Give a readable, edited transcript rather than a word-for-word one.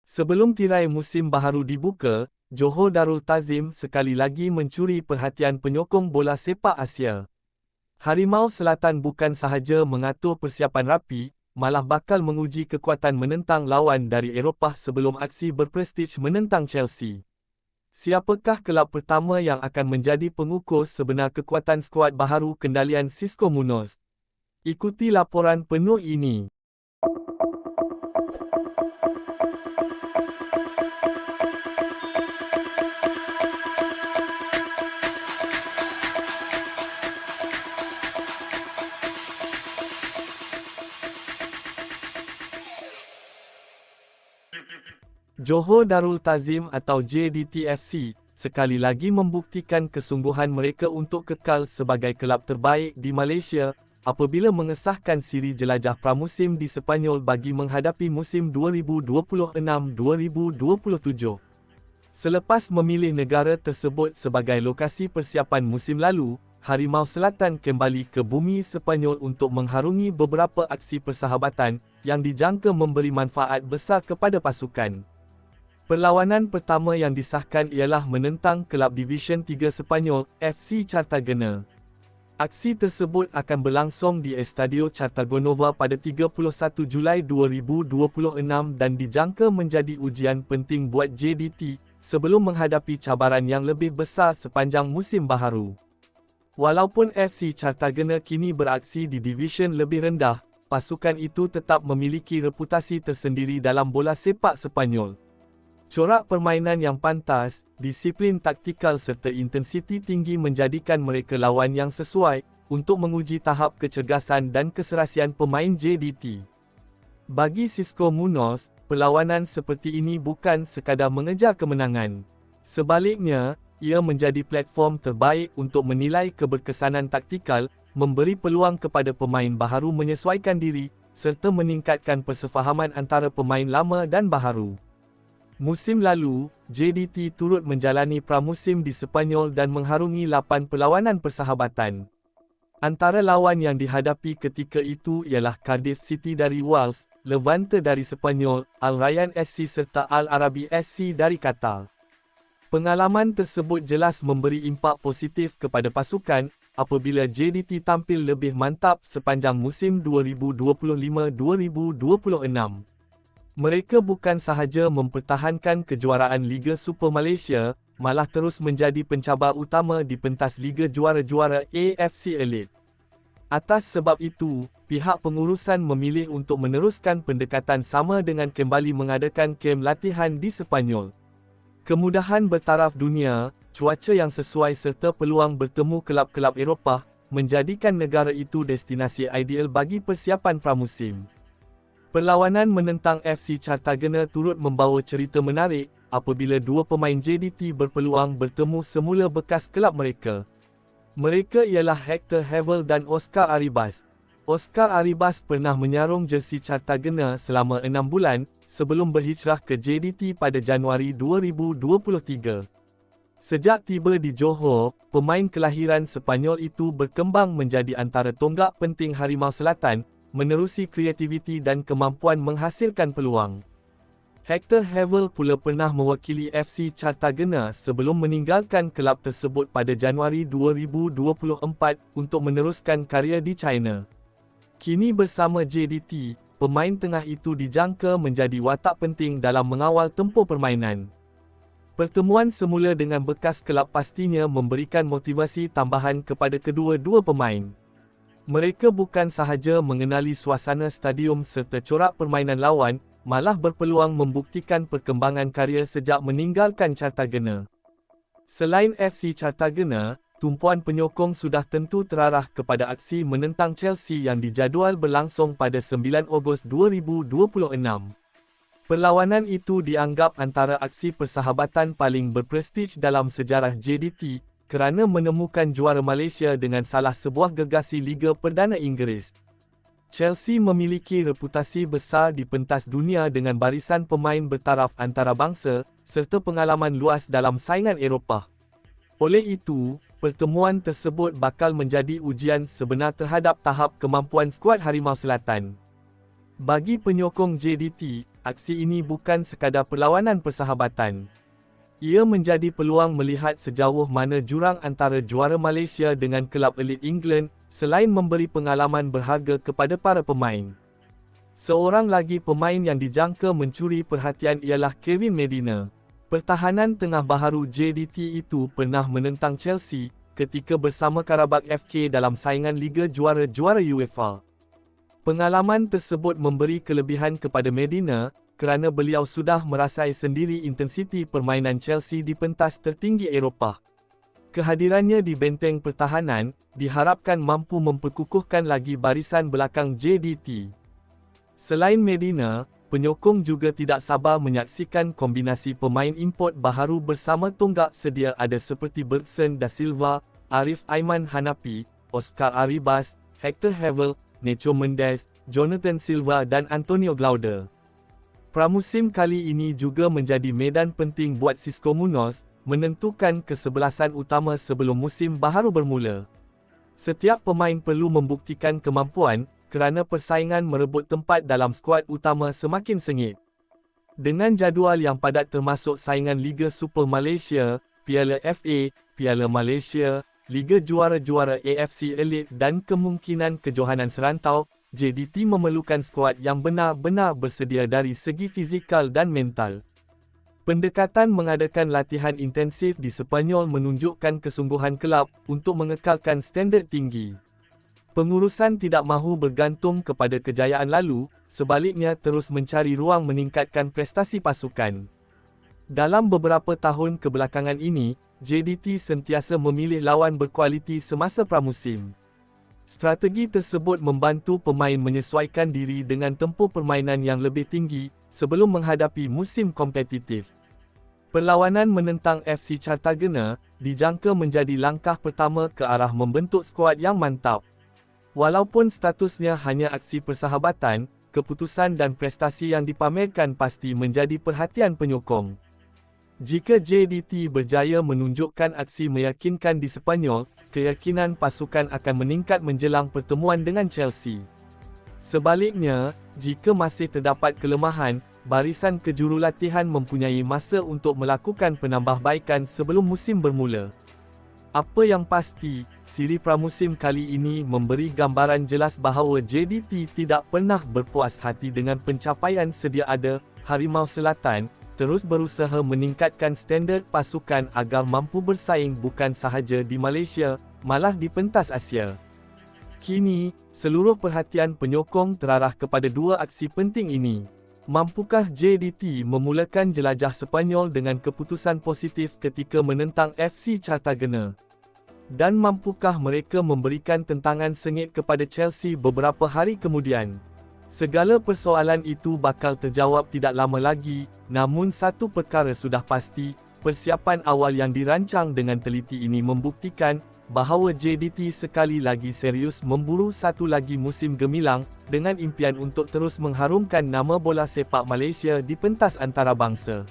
Sebelum tirai musim baharu dibuka, Johor Darul Ta'zim sekali lagi mencuri perhatian penyokong bola sepak Asia. Harimau Selatan bukan sahaja mengatur persiapan rapi, malah bakal menguji kekuatan menentang lawan dari Eropah sebelum aksi berprestij menentang Chelsea. Siapakah kelab pertama yang akan menjadi pengukur sebenar kekuatan skuad baharu kendalian Xisco Munoz? Ikuti laporan penuh ini. Johor Darul Ta'zim atau JDTFC, sekali lagi membuktikan kesungguhan mereka untuk kekal sebagai kelab terbaik di Malaysia, apabila mengesahkan siri jelajah pramusim di Sepanyol bagi menghadapi musim 2026-2027. Selepas memilih negara tersebut sebagai lokasi persiapan musim lalu, Harimau Selatan kembali ke bumi Sepanyol untuk mengharungi beberapa aksi persahabatan yang dijangka memberi manfaat besar kepada pasukan. Perlawanan pertama yang disahkan ialah menentang kelab Division 3 Sepanyol, FC Cartagena. Aksi tersebut akan berlangsung di Estadio Cartagonova pada 31 Julai 2026 dan dijangka menjadi ujian penting buat JDT sebelum menghadapi cabaran yang lebih besar sepanjang musim baharu. Walaupun FC Cartagena kini beraksi di division lebih rendah, pasukan itu tetap memiliki reputasi tersendiri dalam bola sepak Sepanyol. Corak permainan yang pantas, disiplin taktikal serta intensiti tinggi menjadikan mereka lawan yang sesuai untuk menguji tahap kecergasan dan keserasian pemain JDT. Bagi Xisco Munoz, perlawanan seperti ini bukan sekadar mengejar kemenangan. Sebaliknya, ia menjadi platform terbaik untuk menilai keberkesanan taktikal, memberi peluang kepada pemain baharu menyesuaikan diri, serta meningkatkan persefahaman antara pemain lama dan baharu. Musim lalu, JDT turut menjalani pramusim di Sepanyol dan mengharungi 8 perlawanan persahabatan. Antara lawan yang dihadapi ketika itu ialah Cardiff City dari Wales, Levante dari Sepanyol, Al Rayyan SC serta Al Arabi SC dari Qatar. Pengalaman tersebut jelas memberi impak positif kepada pasukan, apabila JDT tampil lebih mantap sepanjang musim 2025-2026. Mereka bukan sahaja mempertahankan kejuaraan Liga Super Malaysia, malah terus menjadi pencabar utama di pentas Liga Juara-Juara AFC Elite. Atas sebab itu, pihak pengurusan memilih untuk meneruskan pendekatan sama dengan kembali mengadakan kem latihan di Sepanyol. Kemudahan bertaraf dunia, cuaca yang sesuai serta peluang bertemu kelab-kelab Eropah, menjadikan negara itu destinasi ideal bagi persiapan pramusim. Perlawanan menentang FC Cartagena turut membawa cerita menarik, apabila dua pemain JDT berpeluang bertemu semula bekas kelab mereka. Mereka ialah Hector Havel dan Oscar Arribas. Oscar Arribas pernah menyarung jersey Cartagena selama 6 bulan, sebelum berhijrah ke JDT pada Januari 2023. Sejak tiba di Johor, pemain kelahiran Sepanyol itu berkembang menjadi antara tonggak penting Harimau Selatan, menerusi kreativiti dan kemampuan menghasilkan peluang. Hector Havel pula pernah mewakili FC Cartagena sebelum meninggalkan kelab tersebut pada Januari 2024 untuk meneruskan karya di China. Kini bersama JDT, pemain tengah itu dijangka menjadi watak penting dalam mengawal tempoh permainan. Pertemuan semula dengan bekas kelab pastinya memberikan motivasi tambahan kepada kedua-dua pemain. Mereka bukan sahaja mengenali suasana stadium serta corak permainan lawan, malah berpeluang membuktikan perkembangan karya sejak meninggalkan Cartagena. Selain FC Cartagena, tumpuan penyokong sudah tentu terarah kepada aksi menentang Chelsea yang dijadual berlangsung pada 9 Ogos 2026. Perlawanan itu dianggap antara aksi persahabatan paling berprestij dalam sejarah JDT, kerana menemukan juara Malaysia dengan salah sebuah gergasi Liga Perdana Inggeris. Chelsea memiliki reputasi besar di pentas dunia dengan barisan pemain bertaraf antarabangsa, serta pengalaman luas dalam saingan Eropah. Oleh itu, pertemuan tersebut bakal menjadi ujian sebenar terhadap tahap kemampuan skuad Harimau Selatan. Bagi penyokong JDT, aksi ini bukan sekadar perlawanan persahabatan. Ia menjadi peluang melihat sejauh mana jurang antara juara Malaysia dengan kelab elit England, selain memberi pengalaman berharga kepada para pemain. Seorang lagi pemain yang dijangka mencuri perhatian ialah Kevin Medina. Pertahanan tengah baharu JDT itu pernah menentang Chelsea ketika bersama Karabakh FK dalam saingan Liga Juara-Juara UEFA. Pengalaman tersebut memberi kelebihan kepada Medina kerana beliau sudah merasai sendiri intensiti permainan Chelsea di pentas tertinggi Eropah. Kehadirannya di benteng pertahanan diharapkan mampu memperkukuhkan lagi barisan belakang JDT. Selain Medina, penyokong juga tidak sabar menyaksikan kombinasi pemain import baharu bersama tonggak sedia ada seperti Bergson da Silva, Arif Aiman Hanapi, Oscar Arribas, Hector Havel, Nacho Mendes, Jonathan Silva dan Antonio Glaude. Pramusim kali ini juga menjadi medan penting buat Xisco Munoz, menentukan kesebelasan utama sebelum musim baharu bermula. Setiap pemain perlu membuktikan kemampuan, kerana persaingan merebut tempat dalam skuad utama semakin sengit. Dengan jadual yang padat termasuk saingan Liga Super Malaysia, Piala FA, Piala Malaysia, Liga Juara-Juara AFC Elite dan kemungkinan kejohanan serantau, JDT memerlukan skuad yang benar-benar bersedia dari segi fizikal dan mental. Pendekatan mengadakan latihan intensif di Sepanyol menunjukkan kesungguhan kelab untuk mengekalkan standard tinggi. Pengurusan tidak mahu bergantung kepada kejayaan lalu, sebaliknya terus mencari ruang meningkatkan prestasi pasukan. Dalam beberapa tahun kebelakangan ini, JDT sentiasa memilih lawan berkualiti semasa pramusim. Strategi tersebut membantu pemain menyesuaikan diri dengan tempoh permainan yang lebih tinggi sebelum menghadapi musim kompetitif. Perlawanan menentang FC Cartagena dijangka menjadi langkah pertama ke arah membentuk skuad yang mantap. Walaupun statusnya hanya aksi persahabatan, keputusan dan prestasi yang dipamerkan pasti menjadi perhatian penyokong. Jika JDT berjaya menunjukkan aksi meyakinkan di Sepanyol, keyakinan pasukan akan meningkat menjelang pertemuan dengan Chelsea. Sebaliknya, jika masih terdapat kelemahan, barisan kejurulatihan mempunyai masa untuk melakukan penambahbaikan sebelum musim bermula. Apa yang pasti, siri pramusim kali ini memberi gambaran jelas bahawa JDT tidak pernah berpuas hati dengan pencapaian sedia ada. Harimau Selatan terus berusaha meningkatkan standard pasukan agar mampu bersaing bukan sahaja di Malaysia, malah di pentas Asia. Kini, seluruh perhatian penyokong terarah kepada dua aksi penting ini. Mampukah JDT memulakan jelajah Sepanyol dengan keputusan positif ketika menentang FC Cartagena? Dan mampukah mereka memberikan tentangan sengit kepada Chelsea beberapa hari kemudian? Segala persoalan itu bakal terjawab tidak lama lagi, namun satu perkara sudah pasti, persiapan awal yang dirancang dengan teliti ini membuktikan bahawa JDT sekali lagi serius memburu satu lagi musim gemilang, dengan impian untuk terus mengharumkan nama bola sepak Malaysia di pentas antarabangsa.